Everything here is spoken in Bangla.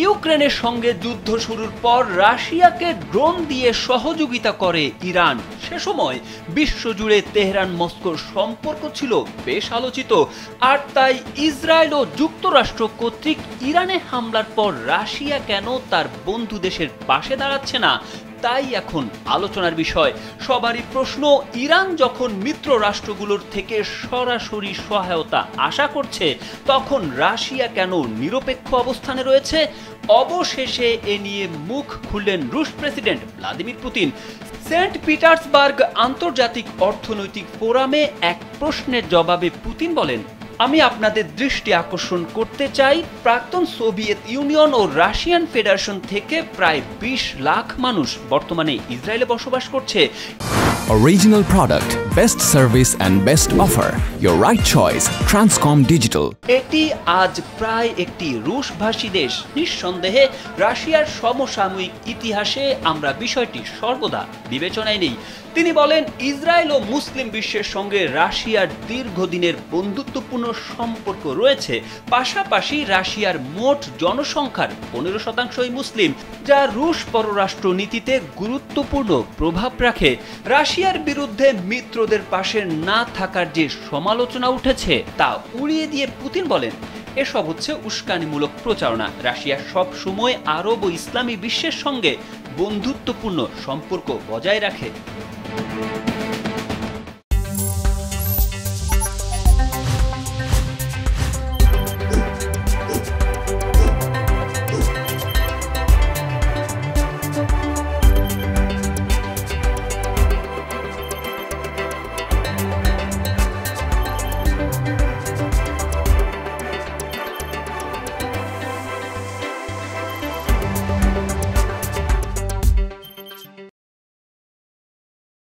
ইউক্রেনের সঙ্গে যুদ্ধ শুরুর পর রাশিয়াকে ড্রোন দিয়ে সহযোগিতা করে ইরান। সে সময় বিশ্বজুড়ে তেহরান মস্কোর সম্পর্ক ছিল বেশ আলোচিত, আর তাই ইসরায়েল ও যুক্তরাষ্ট্র কর্তৃক ইরানে হামলার পর রাশিয়া কেন তার বন্ধু দেশের পাশে দাঁড়াচ্ছে না তাই এখন আলোচনার বিষয়। সবারই প্রশ্ন, ইরান যখন মিত্র রাষ্ট্রগুলোর থেকে সরাসরি সহায়তা আশা করছে তখন রাশিয়া কেন নিরপেক্ষ অবস্থানে রয়েছে? অবশেষে এ নিয়ে মুখ খুললেন রুশ president Vladimir Putin. Saint Petersburg আন্তর্জাতিক অর্থনৈতিক ফোরামে এক প্রশ্নের জবাবে পুতিন বলেন, আমি আপনাদের দৃষ্টি আকর্ষণ করতে চাই, প্রাক্তন সোভিয়েত ইউনিয়ন ও রাশিয়ান ফেডারেশন থেকে প্রায় 20 লাখ মানুষ বর্তমানে ইসরায়েলে বসবাস করছে। Original product, best service and best offer. Your right choice, Transcom Digital. এটি আজ প্রায় একটি রুশভাষী দেশ। নিঃসন্দেহে রাশিয়ার সমসাময়িক ইতিহাসে আমরা বিষয়টি সর্বদা বিবেচনায় নেই। তিনি বলেন, ইসরায়েল ও মুসলিম বিশ্বের সঙ্গে রাশিয়ার দীর্ঘদিনের বন্ধুত্বপূর্ণ সম্পর্ক রয়েছে। পাশাপাশি রাশিয়ার মোট জনসংখ্যার 15%ই মুসলিম, যা রুশ পররাষ্ট্র নীতিতে গুরুত্বপূর্ণ প্রভাব রাখে। রাশিয়ার বিরুদ্ধে মিত্রদের পাশে না থাকার যে সমালোচনা উঠেছে তা উড়িয়ে দিয়ে পুতিন বলেন, এসব হচ্ছে উস্কানিমূলক প্রচারণা। রাশিয়া সব সময় আরব ও ইসলামী বিশ্বের সঙ্গে বন্ধুত্বপূর্ণ সম্পর্ক বজায় রাখে।